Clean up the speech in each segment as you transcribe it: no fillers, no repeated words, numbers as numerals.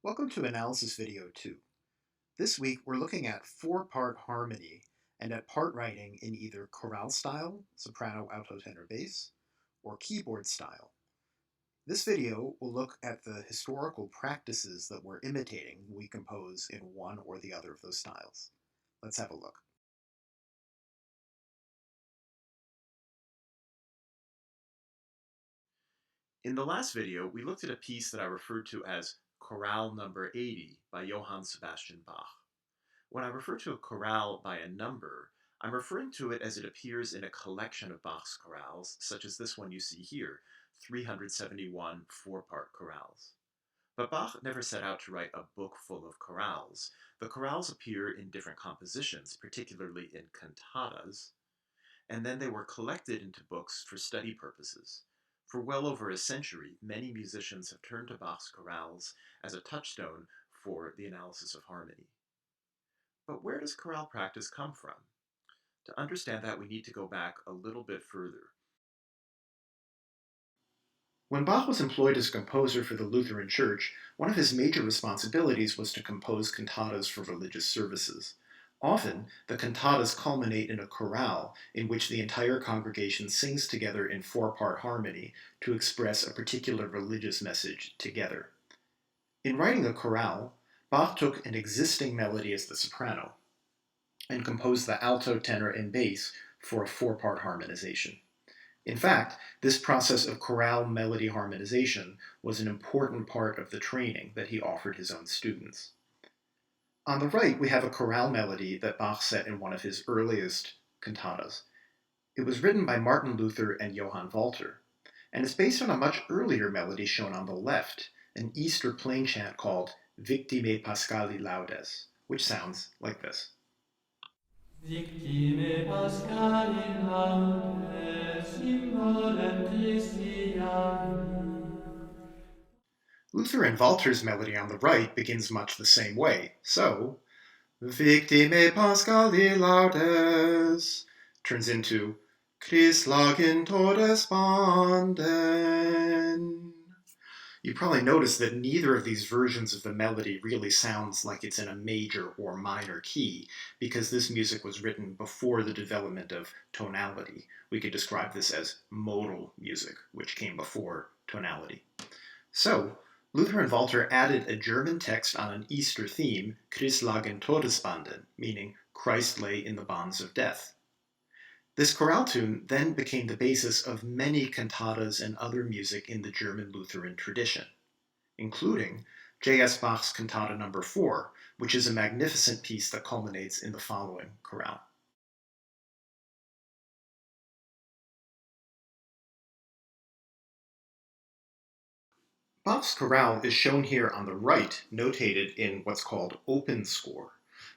Welcome to Analysis Video 2. This week we're looking at four-part harmony and at part writing in either chorale style, soprano, alto, tenor, bass, or keyboard style. This video will look at the historical practices that we're imitating when we compose in one or the other of those styles. Let's have a look. In the last video, we looked at a piece that I referred to as Chorale Number 80 by Johann Sebastian Bach. When I refer to a chorale by a number, I'm referring to it as it appears in a collection of Bach's chorales, such as this one you see here, 371 four-part chorales. But Bach never set out to write a book full of chorales. The chorales appear in different compositions, particularly in cantatas, and then they were collected into books for study purposes. For well over a century, many musicians have turned to Bach's chorales as a touchstone for the analysis of harmony. But where does chorale practice come from? To understand that, we need to go back a little bit further. When Bach was employed as a composer for the Lutheran Church, one of his major responsibilities was to compose cantatas for religious services. Often, the cantatas culminate in a chorale in which the entire congregation sings together in four-part harmony to express a particular religious message together. In writing a chorale, Bach took an existing melody as the soprano and composed the alto, tenor, and bass for a four-part harmonization. In fact, this process of chorale melody harmonization was an important part of the training that he offered his own students. On the right, we have a chorale melody that Bach set in one of his earliest cantatas. It was written by Martin Luther and Johann Walter, and is based on a much earlier melody shown on the left, an Easter plain chant called Victimae Paschali Laudes, which sounds like this. Victimae Paschali Laudes, in volem Christi agni. Luther and Walter's melody on the right begins much the same way, so Victimae Paschali Laudes turns into Christ lag in todesbanden. You probably noticed that neither of these versions of the melody really sounds like it's in a major or minor key, because this music was written before the development of tonality. We could describe this as modal music, which came before tonality. So, Luther and Walter added a German text on an Easter theme, Christ lag in Todesbanden, meaning Christ lay in the bonds of death. This chorale tune then became the basis of many cantatas and other music in the German Lutheran tradition, including J.S. Bach's Cantata No. 4, which is a magnificent piece that culminates in the following chorale. Bach's chorale is shown here on the right, notated in what's called open score.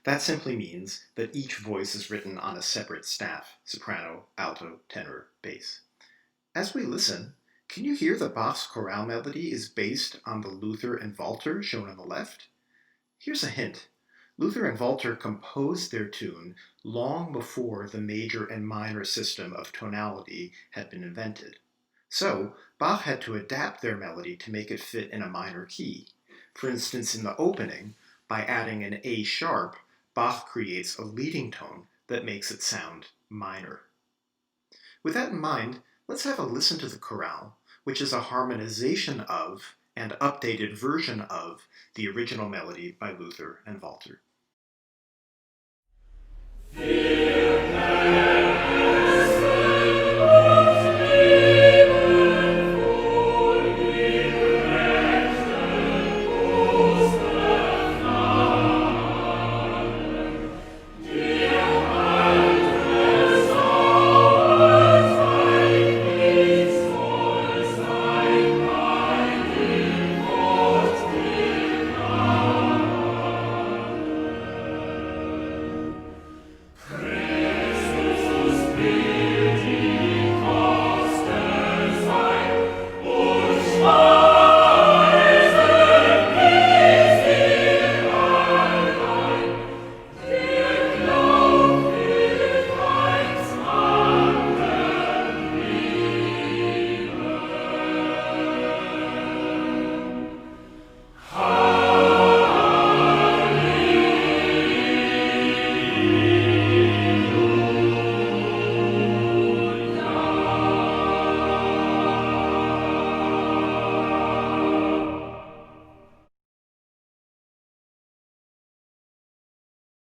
That simply means that each voice is written on a separate staff, soprano, alto, tenor, bass. As we listen, can you hear that Bach's chorale melody is based on the Luther and Walter shown on the left? Here's a hint. Luther and Walter composed their tune long before the major and minor system of tonality had been invented. So, Bach had to adapt their melody to make it fit in a minor key. For instance, in the opening, by adding an A sharp, Bach creates a leading tone that makes it sound minor. With that in mind, let's have a listen to the chorale, which is a harmonization of and updated version of the original melody by Luther and Walter.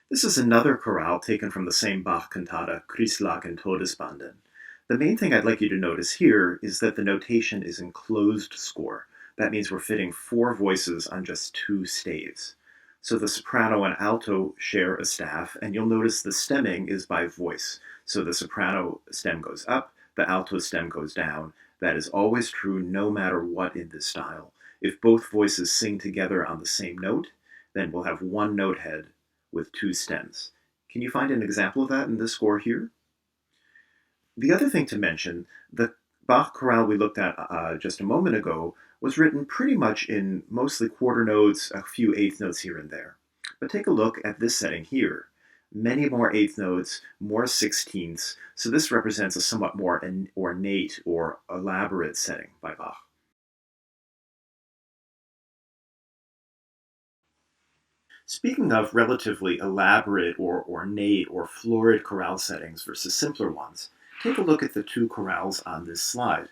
This is another chorale taken from the same Bach cantata, Christlag and Todesbanden. The main thing I'd like you to notice here is that the notation is in closed score. That means we're fitting 4 voices on just 2 staves. So the soprano and alto share a staff, and you'll notice the stemming is by voice. So the soprano stem goes up, the alto stem goes down. That is always true no matter what in this style. If both voices sing together on the same note, then we'll have one note head with 2 stems. Can you find an example of that in this score here? The other thing to mention, the Bach chorale we looked at just a moment ago was written pretty much in mostly quarter notes, a few eighth notes here and there. But take a look at this setting here. Many more eighth notes, more sixteenths, so this represents a somewhat more ornate or elaborate setting by Bach. Speaking of relatively elaborate or ornate or florid chorale settings versus simpler ones, take a look at the 2 chorales on this slide.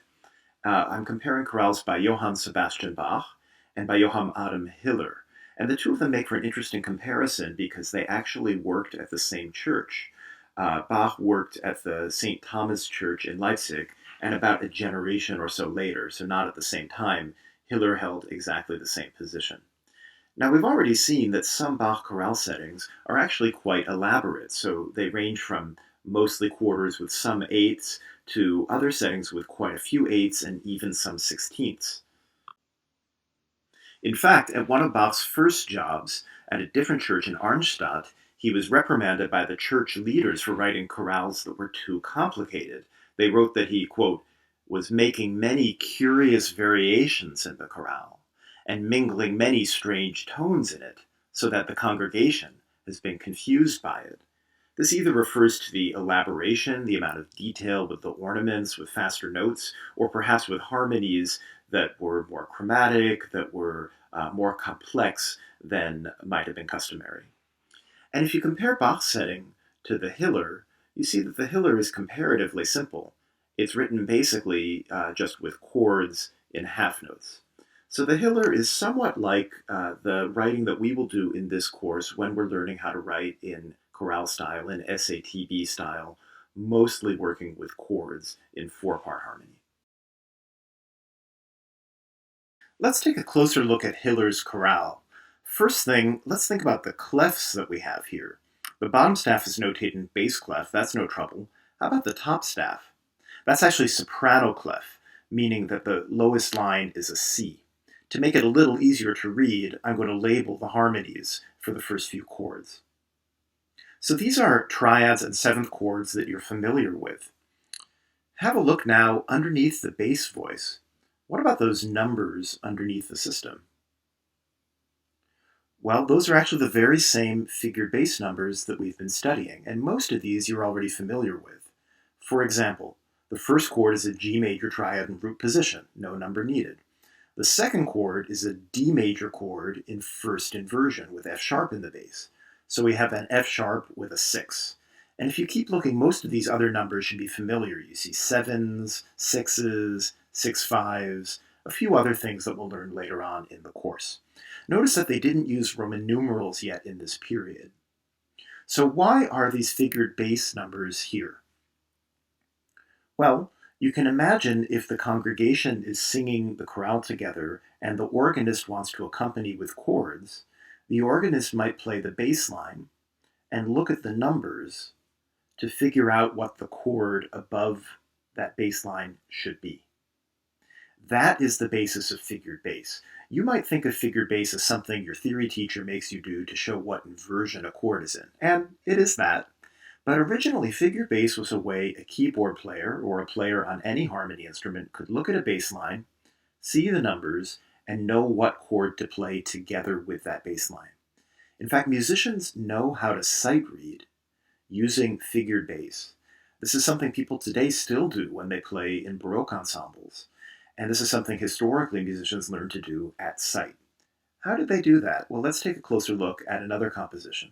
I'm comparing chorales by Johann Sebastian Bach and by Johann Adam Hiller. And the 2 of them make for an interesting comparison because they actually worked at the same church. Bach worked at the St. Thomas Church in Leipzig, and about a generation or so later, so not at the same time, Hiller held exactly the same position. Now, we've already seen that some Bach chorale settings are actually quite elaborate, so they range from mostly quarters with some eighths to other settings with quite a few eighths and even some sixteenths. In fact, at one of Bach's first jobs at a different church in Arnstadt, he was reprimanded by the church leaders for writing chorales that were too complicated. They wrote that he, quote, was making many curious variations in the chorale and mingling many strange tones in it, so that the congregation has been confused by it. This either refers to the elaboration, the amount of detail with the ornaments, with faster notes, or perhaps with harmonies that were more chromatic, that were more complex than might have been customary. And if you compare Bach's setting to the Hiller, you see that the Hiller is comparatively simple. It's written basically just with chords in half notes. So the Hiller is somewhat like the writing that we will do in this course when we're learning how to write in chorale style, in SATB style, mostly working with chords in 4-part harmony. Let's take a closer look at Hiller's chorale. First thing, let's think about the clefs that we have here. The bottom staff is notated in bass clef, that's no trouble. How about the top staff? That's actually soprano clef, meaning that the lowest line is a C. To make it a little easier to read, I'm going to label the harmonies for the first few chords. So these are triads and 7th chords that you're familiar with. Have a look now underneath the bass voice. What about those numbers underneath the system? Well, those are actually the very same figured bass numbers that we've been studying, and most of these you're already familiar with. For example, the first chord is a G major triad in root position, no number needed. The second chord is a D major chord in first inversion with F sharp in the bass. So we have an F sharp with a 6. And if you keep looking, most of these other numbers should be familiar. You see 7s, 6s, 6/5s, a few other things that we'll learn later on in the course. Notice that they didn't use Roman numerals yet in this period. So why are these figured bass numbers here? Well, you can imagine if the congregation is singing the chorale together and the organist wants to accompany with chords, the organist might play the bass line and look at the numbers to figure out what the chord above that bass line should be. That is the basis of figured bass. You might think of figured bass as something your theory teacher makes you do to show what inversion a chord is in, and it is that. But originally, figured bass was a way a keyboard player or a player on any harmony instrument could look at a bass line, see the numbers, and know what chord to play together with that bass line. In fact, musicians know how to sight read using figured bass. This is something people today still do when they play in Baroque ensembles. And this is something historically musicians learned to do at sight. How did they do that? Well, let's take a closer look at another composition.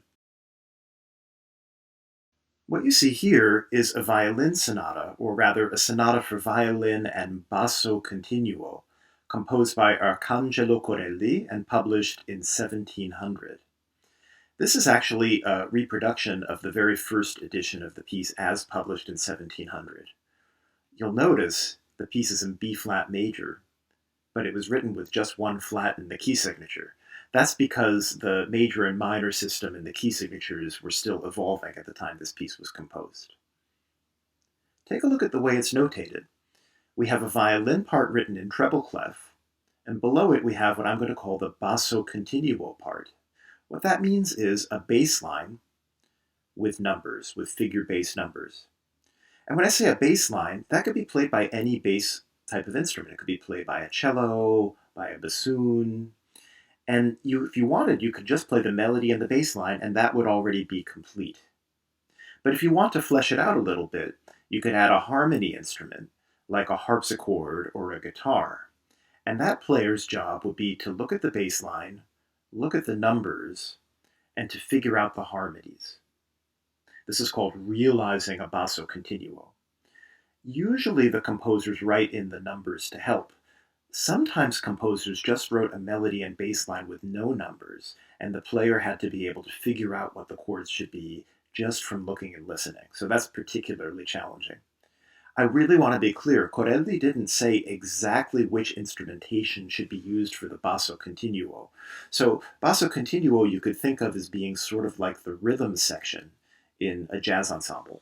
What you see here is a violin sonata, or rather a sonata for violin and basso continuo, composed by Arcangelo Corelli and published in 1700. This is actually a reproduction of the very first edition of the piece as published in 1700. You'll notice the piece is in B flat major, but it was written with just one flat in the key signature. That's because the major and minor system in the key signatures were still evolving at the time this piece was composed. Take a look at the way it's notated. We have a violin part written in treble clef, and below it we have what I'm going to call the basso continuo part. What that means is a bass line with numbers, with figure bass numbers. And when I say a bass line, that could be played by any bass type of instrument. It could be played by a cello, by a bassoon, and if you wanted, you could just play the melody and the bass line, and that would already be complete. But if you want to flesh it out a little bit, you could add a harmony instrument, like a harpsichord or a guitar. And that player's job would be to look at the bass line, look at the numbers, and to figure out the harmonies. This is called realizing a basso continuo. Usually the composers write in the numbers to help. Sometimes composers just wrote a melody and bass line with no numbers, and the player had to be able to figure out what the chords should be just from looking and listening. So that's particularly challenging. I really want to be clear, Corelli didn't say exactly which instrumentation should be used for the basso continuo. So basso continuo you could think of as being sort of like the rhythm section in a jazz ensemble.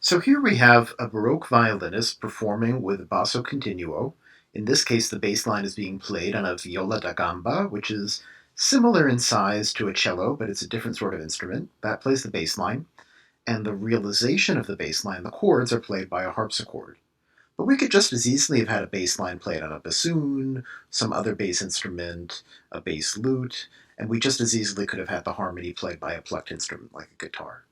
So here we have a Baroque violinist performing with basso continuo. In this case, the bass line is being played on a viola da gamba, which is similar in size to a cello, but it's a different sort of instrument. That plays the bass line, and the realization of the bass line, the chords, are played by a harpsichord. But we could just as easily have had a bass line played on a bassoon, some other bass instrument, a bass lute, and we just as easily could have had the harmony played by a plucked instrument like a guitar.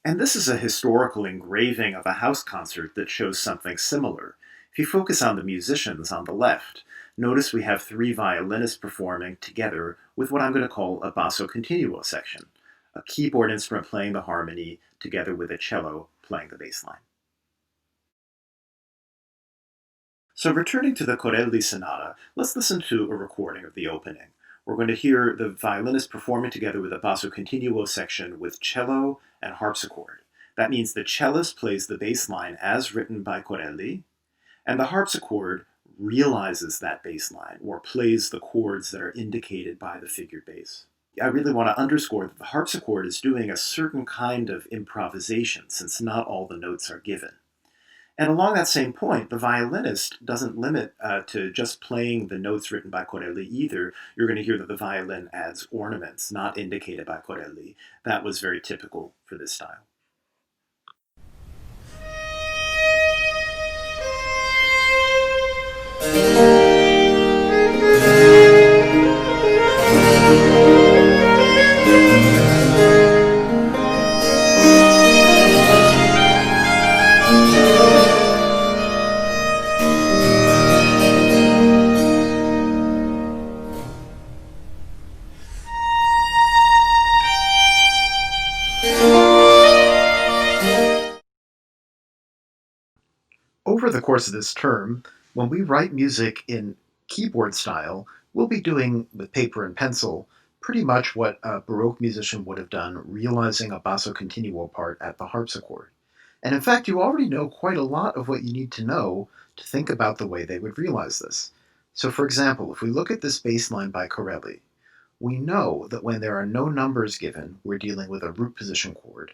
And this is a historical engraving of a house concert that shows something similar. If you focus on the musicians on the left, notice we have three violinists performing together with what I'm going to call a basso continuo section, a keyboard instrument playing the harmony together with a cello playing the bass line. So returning to the Corelli Sonata, let's listen to a recording of the opening. We're going to hear the violinists performing together with a basso continuo section with cello and harpsichord. That means the cellist plays the bass line as written by Corelli, and the harpsichord realizes that bass line, or plays the chords that are indicated by the figured bass. I really want to underscore that the harpsichord is doing a certain kind of improvisation, since not all the notes are given. And along that same point, the violinist doesn't limit to just playing the notes written by Corelli either. You're going to hear that the violin adds ornaments not indicated by Corelli. That was very typical for this style. Over the course of this term, when we write music in keyboard style, we'll be doing with paper and pencil pretty much what a Baroque musician would have done, realizing a basso continuo part at the harpsichord. And in fact, you already know quite a lot of what you need to know to think about the way they would realize this. So for example, if we look at this bass line by Corelli, we know that when there are no numbers given, we're dealing with a root position chord,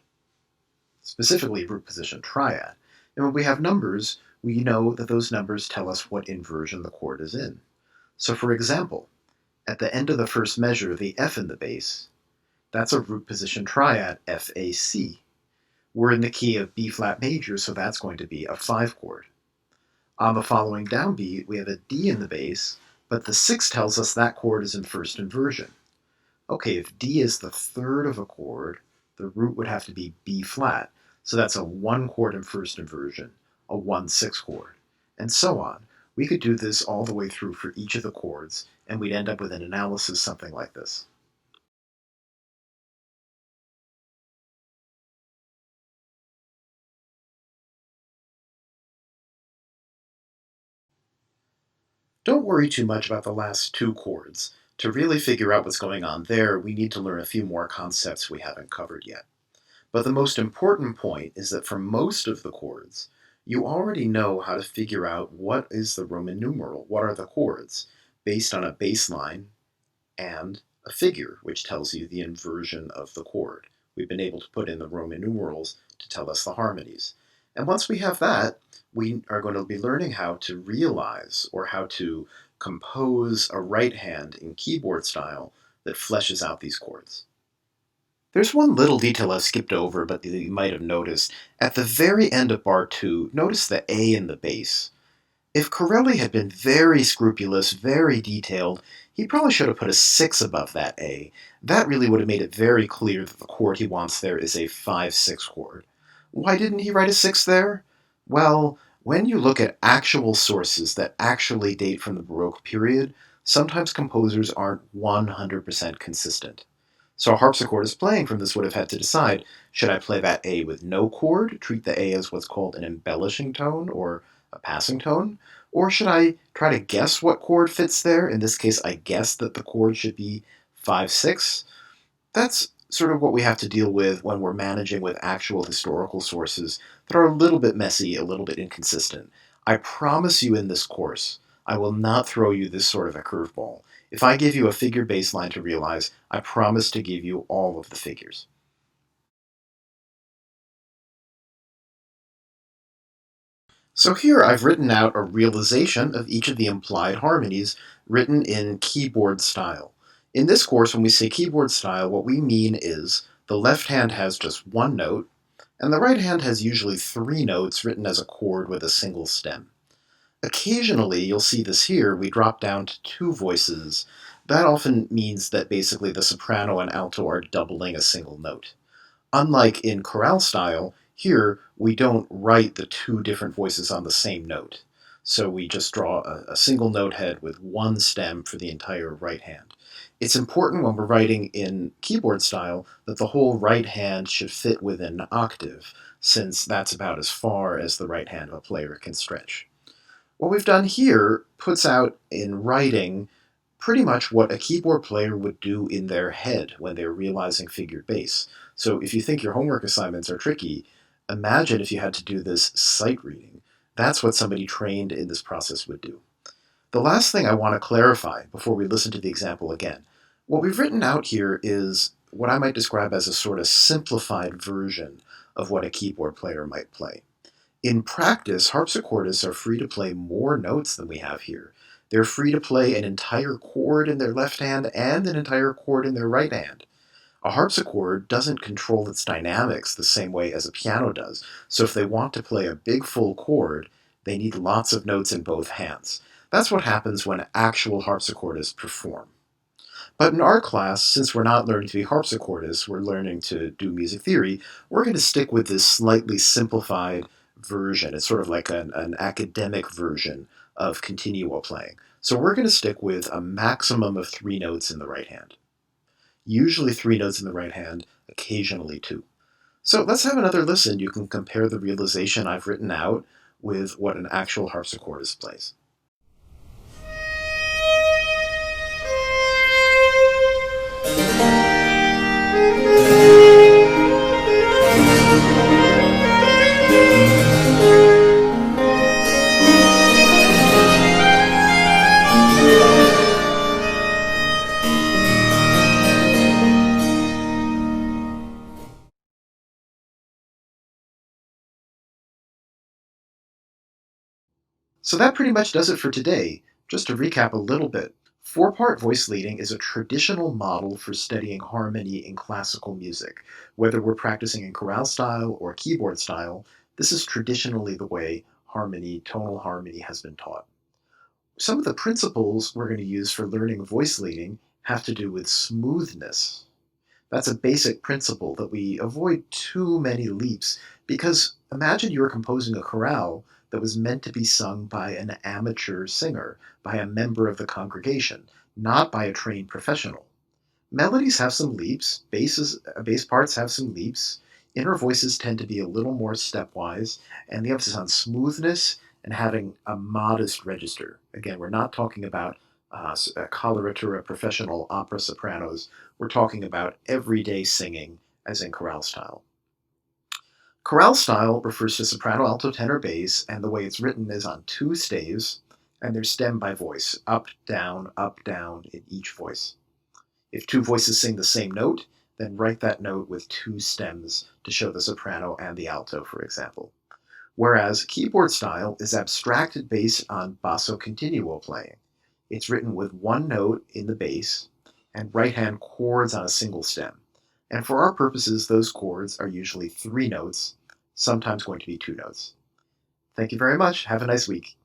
specifically root position triad. And when we have numbers, we know that those numbers tell us what inversion the chord is in. So for example, at the end of the first measure, the F in the bass, that's a root position triad, F-A-C. We're in the key of B flat major, so that's going to be a 5 chord. On the following downbeat, we have a D in the bass, but the 6 tells us that chord is in first inversion. Okay, if D is the third of a chord, the root would have to be B flat. So that's a 1 chord in first inversion, a 1-6 chord, and so on. We could do this all the way through for each of the chords, and we'd end up with an analysis something like this. Don't worry too much about the last two chords. To really figure out what's going on there, we need to learn a few more concepts we haven't covered yet. But the most important point is that for most of the chords, you already know how to figure out what is the Roman numeral, what are the chords, based on a bass line and a figure, which tells you the inversion of the chord. We've been able to put in the Roman numerals to tell us the harmonies. And once we have that, we are going to be learning how to realize or how to compose a right hand in keyboard style that fleshes out these chords. There's one little detail I've skipped over, but that you might have noticed. At the very end of bar 2, notice the A in the bass. If Corelli had been very scrupulous, very detailed, he probably should have put a 6 above that A. That really would have made it very clear that the chord he wants there is a 5-6 chord. Why didn't he write a 6 there? Well, when you look at actual sources that actually date from the Baroque period, sometimes composers aren't 100% consistent. So a harpsichordist playing from this would have had to decide, should I play that A with no chord, treat the A as what's called an embellishing tone or a passing tone, or should I try to guess what chord fits there? In this case, I guessed that the chord should be 5-6. That's sort of what we have to deal with when we're managing with actual historical sources that are a little bit messy, a little bit inconsistent. I promise you in this course, I will not throw you this sort of a curveball. If I give you a figure baseline to realize, I promise to give you all of the figures. So here I've written out a realization of each of the implied harmonies written in keyboard style. In this course, when we say keyboard style, what we mean is the left hand has just one note, and the right hand has usually three notes written as a chord with a single stem. Occasionally, you'll see this here, we drop down to two voices. That often means that basically the soprano and alto are doubling a single note. Unlike in chorale style, here we don't write the two different voices on the same note. So we just draw a single note head with one stem for the entire right hand. It's important when we're writing in keyboard style that the whole right hand should fit within an octave, since that's about as far as the right hand of a player can stretch. What we've done here puts out in writing pretty much what a keyboard player would do in their head when they're realizing figured bass. So if you think your homework assignments are tricky, imagine if you had to do this sight reading. That's what somebody trained in this process would do. The last thing I want to clarify before we listen to the example again, what we've written out here is what I might describe as a sort of simplified version of what a keyboard player might play. In practice, harpsichordists are free to play more notes than we have here. They're free to play an entire chord in their left hand and an entire chord in their right hand. A harpsichord doesn't control its dynamics the same way as a piano does, so if they want to play a big full chord, they need lots of notes in both hands. That's what happens when actual harpsichordists perform. But in our class, since we're not learning to be harpsichordists, we're learning to do music theory, we're going to stick with this slightly simplified version. It's sort of like an academic version of continuo playing. So we're going to stick with a maximum of three notes in the right hand. Usually three notes in the right hand, occasionally two. So let's have another listen. You can compare the realization I've written out with what an actual harpsichordist plays. So that pretty much does it for today. Just to recap a little bit, four-part voice leading is a traditional model for studying harmony in classical music. Whether we're practicing in chorale style or keyboard style, this is traditionally the way harmony, tonal harmony, has been taught. Some of the principles we're going to use for learning voice leading have to do with smoothness. That's a basic principle that we avoid too many leaps because imagine you were composing a chorale that was meant to be sung by an amateur singer, by a member of the congregation, not by a trained professional. Melodies have some leaps, bass parts have some leaps, inner voices tend to be a little more stepwise, and the emphasis on smoothness and having a modest register. Again, we're not talking about coloratura professional opera sopranos. We're talking about everyday singing, as in chorale style. Chorale style refers to soprano, alto, tenor, bass, and the way it's written is on two staves, and they're stemmed by voice, up, down, in each voice. If two voices sing the same note, then write that note with two stems to show the soprano and the alto, for example. Whereas keyboard style is abstracted based on basso continuo playing. It's written with one note in the bass and right-hand chords on a single stem. And for our purposes, those chords are usually three notes, sometimes going to be two notes. Thank you very much. Have a nice week.